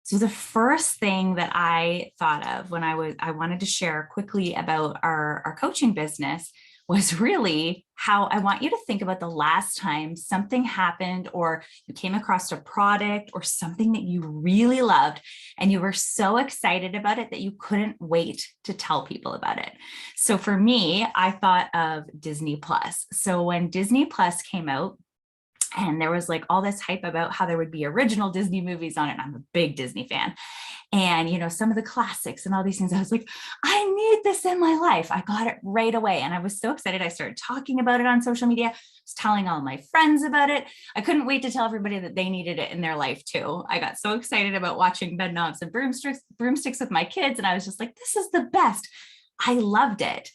So the first thing that I thought of when I wanted to share quickly about our coaching business was really how I want you to think about the last time something happened or you came across a product or something that you really loved and you were so excited about it that you couldn't wait to tell people about it. So for me, I thought of Disney Plus. So when Disney Plus came out, and there was like all this hype about how there would be original Disney movies on it. I'm a big Disney fan. And, some of the classics and all these things, I was like, I need this in my life. I got it right away. And I was so excited. I started talking about it on social media. I was telling all my friends about it. I couldn't wait to tell everybody that they needed it in their life too. I got so excited about watching bed knobs and broomsticks with my kids. And I was just like, this is the best. I loved it.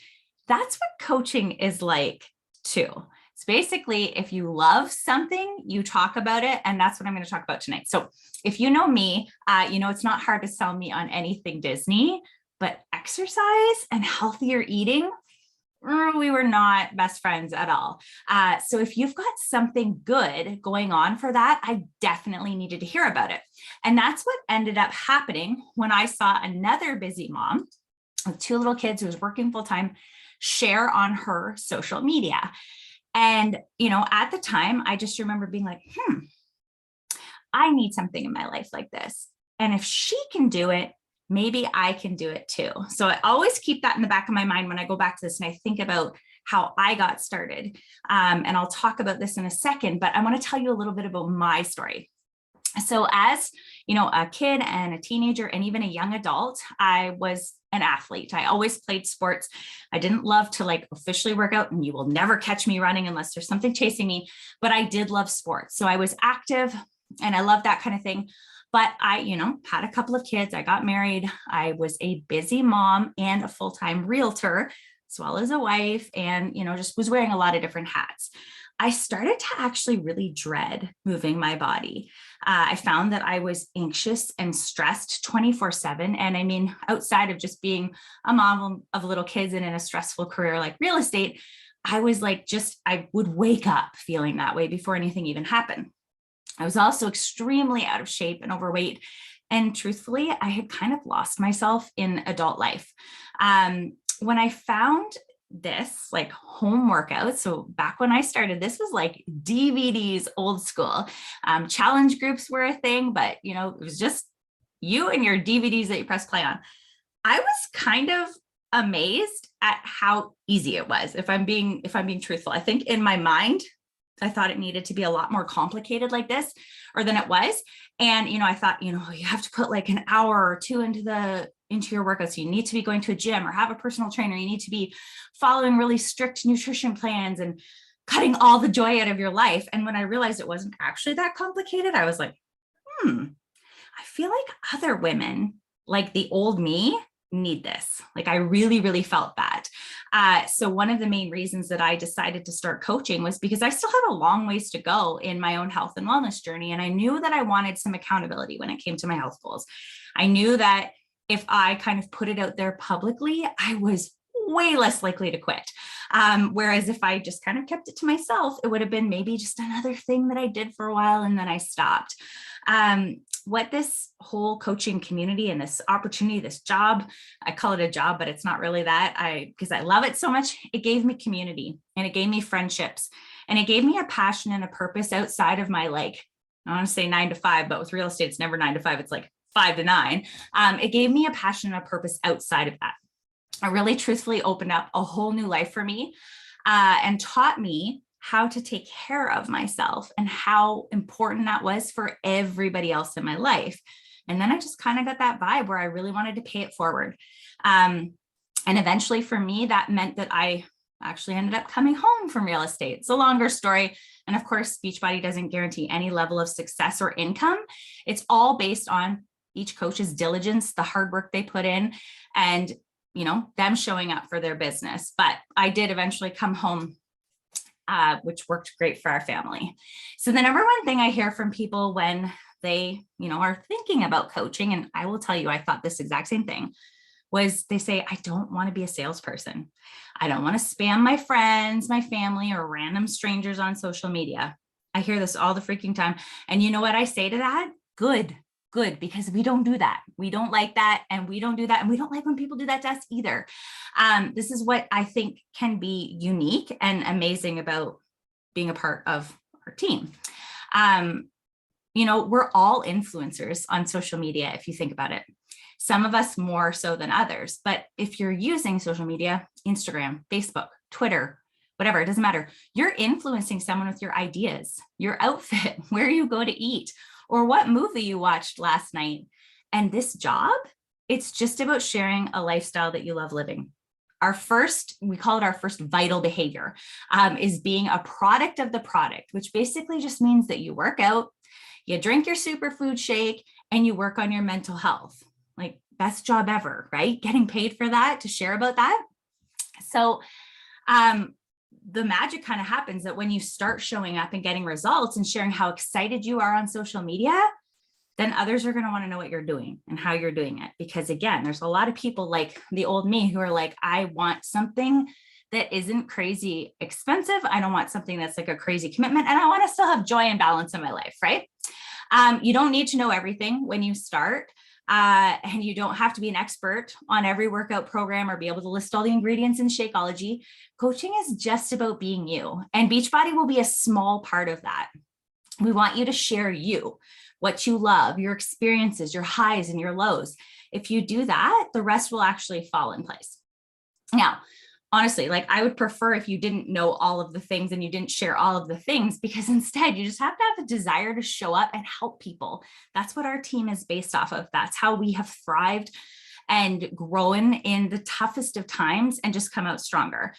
That's what coaching is like too. It's basically, if you love something, you talk about it. And that's what I'm going to talk about tonight. So if you know me, it's not hard to sell me on anything Disney, but exercise and healthier eating, we were not best friends at all. So if you've got something good going on for that, I definitely needed to hear about it. And that's what ended up happening when I saw another busy mom with two little kids who was working full time share on her social media. And, at the time, I just remember being like, I need something in my life like this. And if she can do it, maybe I can do it too. So I always keep that in the back of my mind when I go back to this and I think about how I got started. And I'll talk about this in a second, but I want to tell you a little bit about my story. So as, a kid and a teenager and even a young adult, I was an athlete. I always played sports. I didn't love to officially work out, and you will never catch me running unless there's something chasing me, but I did love sports. So I was active and I loved that kind of thing. But I, had a couple of kids. I got married. I was a busy mom and a full-time realtor, as well as a wife, and, just was wearing a lot of different hats. I started to actually really dread moving my body. I found that I was anxious and stressed 24/7. And I mean, outside of just being a mom of little kids and in a stressful career like real estate, I was I would wake up feeling that way before anything even happened. I was also extremely out of shape and overweight. And truthfully, I had kind of lost myself in adult life. When I found this home workout. So back when I started, this was like DVDs, old school. Challenge groups were a thing, but it was just you and your DVDs that you press play on. I was kind of amazed at how easy it was. If I'm being truthful, I think in my mind, I thought it needed to be a lot more complicated like this or than it was. And, I thought, you have to put an hour or two into your workouts. So you need to be going to a gym or have a personal trainer. You need to be following really strict nutrition plans and cutting all the joy out of your life. And when I realized it wasn't actually that complicated, I was like, I feel like other women, like the old me, need this. I really, really felt that. So one of the main reasons that I decided to start coaching was because I still had a long ways to go in my own health and wellness journey. And I knew that I wanted some accountability when it came to my health goals. I knew that if I kind of put it out there publicly, I was way less likely to quit. Whereas if I just kind of kept it to myself, it would have been maybe just another thing that I did for a while and then I stopped. What this whole coaching community and this opportunity, this job, I call it a job, but it's not really that, because I love it so much. It gave me community and it gave me friendships and it gave me a passion and a purpose outside of my, I want to say 9 to 5, but with real estate, it's never 9 to 5. It's 5 to 9. It gave me a passion and a purpose outside of that. It really truthfully opened up a whole new life for me and taught me how to take care of myself and how important that was for everybody else in my life. And then I just kind of got that vibe where I really wanted to pay it forward. And eventually for me, that meant that I actually ended up coming home from real estate. It's a longer story. And of course, Beachbody doesn't guarantee any level of success or income. It's all based on each coach's diligence, the hard work they put in, and them showing up for their business. But I did eventually come home, which worked great for our family. So the number one thing I hear from people when they, are thinking about coaching, and I will tell you, I thought this exact same thing, was they say, I don't want to be a salesperson. I don't want to spam my friends, my family, or random strangers on social media. I hear this all the freaking time. And you know what I say to that? Good. Good, because we don't do that. We don't like that. And we don't do that. And we don't like when people do that to us either. This is what I think can be unique and amazing about being a part of our team. We're all influencers on social media, if you think about it. Some of us more so than others. But if you're using social media, Instagram, Facebook, Twitter, whatever, it doesn't matter. You're influencing someone with your ideas, your outfit, where you go to eat, or what movie you watched last night. And this job, it's just about sharing a lifestyle that you love living. We call it our first vital behavior, is being a product of the product, which basically just means that you work out, you drink your superfood shake, and you work on your mental health. Like, best job ever, right? Getting paid for that, to share about that. So the magic kind of happens that when you start showing up and getting results and sharing how excited you are on social media, then others are going to want to know what you're doing and how you're doing it. Because again, there's a lot of people like the old me who are like, I want something that isn't crazy expensive. I don't want something that's like a crazy commitment. And I want to still have joy and balance in my life, right? You don't need to know everything when you start. And you don't have to be an expert on every workout program or be able to list all the ingredients in Shakeology. Coaching is just about being you, and Beachbody will be a small part of that. We want you to share you, what you love, your experiences, your highs and your lows. If you do that, the rest will actually fall in place. Now, honestly, like, I would prefer if you didn't know all of the things and you didn't share all of the things, because instead you just have to have a desire to show up and help people. That's what our team is based off of. That's how we have thrived and grown in the toughest of times and just come out stronger.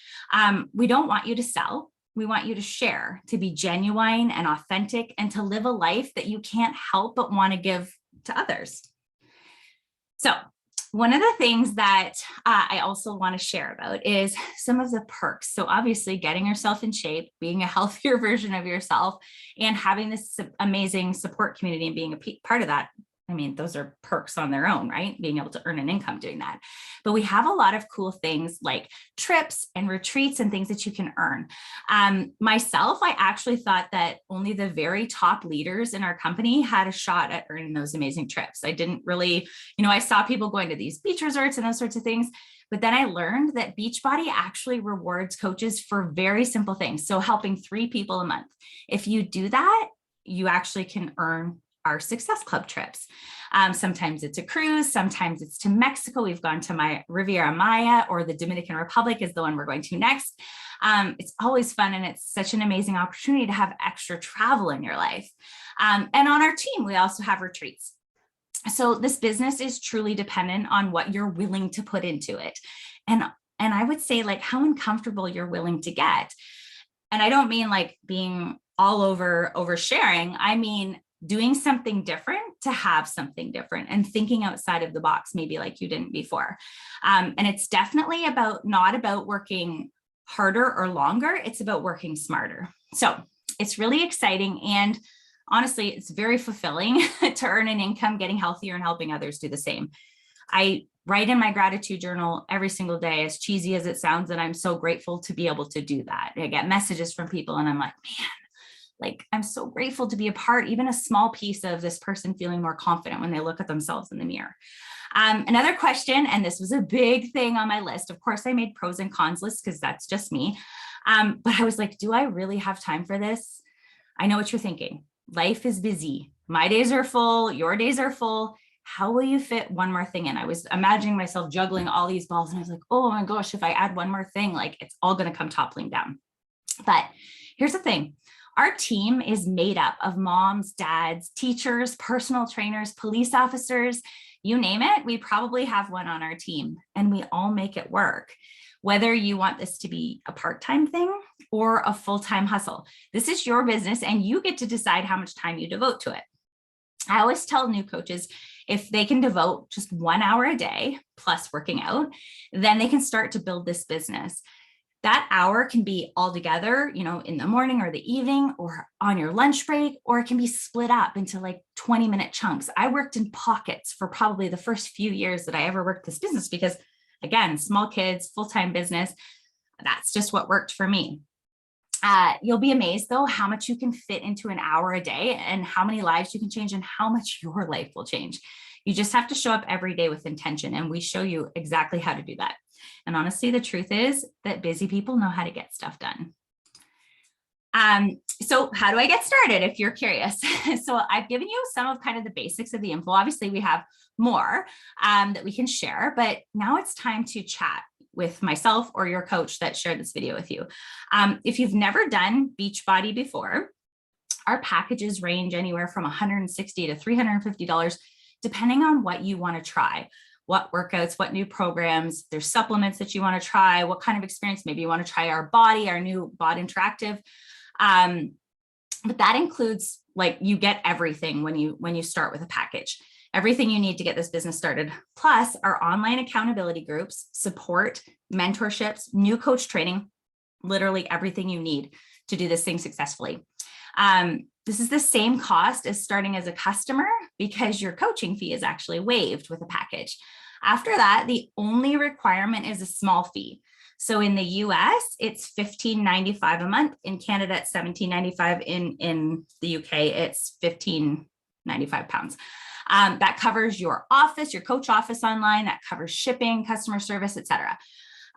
We don't want you to sell. We want you to share, to be genuine and authentic, and to live a life that you can't help but want to give to others. So one of the things that I also want to share about is some of the perks. So obviously getting yourself in shape, being a healthier version of yourself, and having this amazing support community and being a part of that. I mean, those are perks on their own, right? Being able to earn an income doing that. But we have a lot of cool things like trips and retreats and things that you can earn. Myself, I actually thought that only the very top leaders in our company had a shot at earning those amazing trips. I didn't really, I saw people going to these beach resorts and those sorts of things. But then I learned that Beachbody actually rewards coaches for very simple things. So helping 3 people a month. If you do that, you actually can earn our Success Club trips. Sometimes it's a cruise, sometimes it's to Mexico. We've gone to my Riviera Maya, or the Dominican Republic is the one we're going to next. It's always fun, and it's such an amazing opportunity to have extra travel in your life. And on our team, we also have retreats. So this business is truly dependent on what you're willing to put into it. And I would say, like, how uncomfortable you're willing to get. And I don't mean like being all over oversharing. I mean doing something different to have something different, and thinking outside of the box, maybe like you didn't before. And it's definitely not about working harder or longer. It's about working smarter. So it's really exciting. And honestly, it's very fulfilling to earn an income, getting healthier, and helping others do the same. I write in my gratitude journal every single day, as cheesy as it sounds, and I'm so grateful to be able to do that. I get messages from people and I'm like, man, like, I'm so grateful to be a part, even a small piece of this person feeling more confident when they look at themselves in the mirror. Another question, and this was a big thing on my list. Of course, I made pros and cons lists because that's just me. But I was like, do I really have time for this? I know what you're thinking. Life is busy. My days are full. Your days are full. How will you fit one more thing in? I was imagining myself juggling all these balls, and I was like, oh my gosh, if I add one more thing, like, it's all going to come toppling down. But here's the thing. Our team is made up of moms, dads, teachers, personal trainers, police officers, you name it. We probably have one on our team, and we all make it work. Whether you want this to be a part-time thing or a full-time hustle, this is your business, and you get to decide how much time you devote to it. I always tell new coaches, if they can devote just 1 hour a day plus working out, then they can start to build this business. That hour can be all together, in the morning or the evening, or on your lunch break, or it can be split up into like 20-minute chunks. I worked in pockets for probably the first few years that I ever worked this business, because again, small kids, full-time business, that's just what worked for me. You'll be amazed though how much you can fit into an hour a day and how many lives you can change and how much your life will change. You just have to show up every day with intention, and we show you exactly how to do that. And honestly, the truth is that busy people know how to get stuff done. So how do I get started if you're curious? So I've given you some of kind of the basics of the info. Obviously we have more that we can share, but now it's time to chat with myself or your coach that shared this video with you. If you've never done Beachbody before, our packages range anywhere from $160 to $350, depending on what you want to try. What workouts, what new programs, there's supplements that you want to try, what kind of experience, maybe you want to try our body, our new Bod Interactive. But that includes, like, you get everything when you start with a package, everything you need to get this business started, plus our online accountability groups, support, mentorships, new coach training, literally everything you need to do this thing successfully. This is the same cost as starting as a customer because your coaching fee is actually waived with a package. After that, the only requirement is a small fee. So in the US, it's $15.95 a month. In Canada, it's $17.95. In the UK, it's £15.95. That covers your office, your coach office online, that covers shipping, customer service, etc.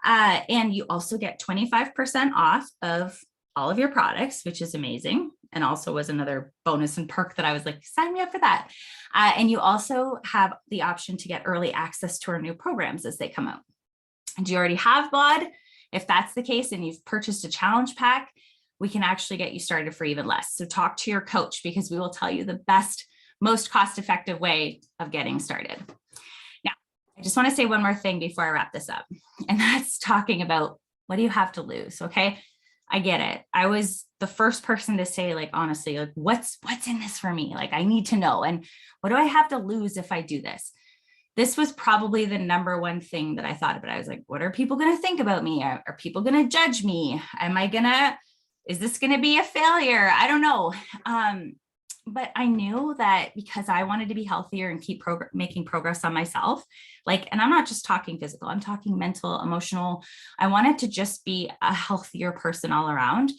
And you also get 25% off of all of your products, which is amazing. And also was another bonus and perk that I was like, sign me up for that. And you also have the option to get early access to our new programs as they come out. And do you already have BOD? If that's the case and you've purchased a challenge pack, we can actually get you started for even less. So talk to your coach because we will tell you the best, most cost-effective way of getting started. Now, I just want to say one more thing before I wrap this up, and that's talking about what do you have to lose, okay? I get it. I was the first person to say, like, honestly, like, what's in this for me? Like, I need to know. And what do I have to lose if I do this? This was probably the number one thing that I thought about. I was like, what are people going to think about me? Are people going to judge me? Is this going to be a failure? I don't know. But I knew that because I wanted to be healthier and keep making progress on myself, like, and I'm not just talking physical, I'm talking mental, emotional. I wanted to just be a healthier person all around.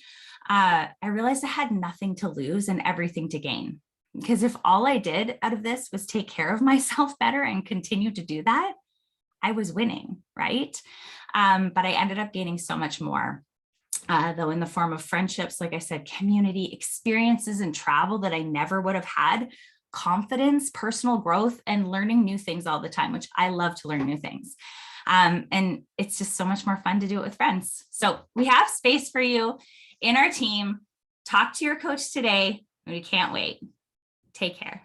I realized I had nothing to lose and everything to gain. Because if all I did out of this was take care of myself better and continue to do that, I was winning, right? But I ended up gaining so much more. Though in the form of friendships, like I said, community, experiences, and travel that I never would have had, confidence, personal growth, and learning new things all the time, which I love to learn new things. And it's just so much more fun to do it with friends. So we have space for you in our team. Talk to your coach today. We can't wait. Take care.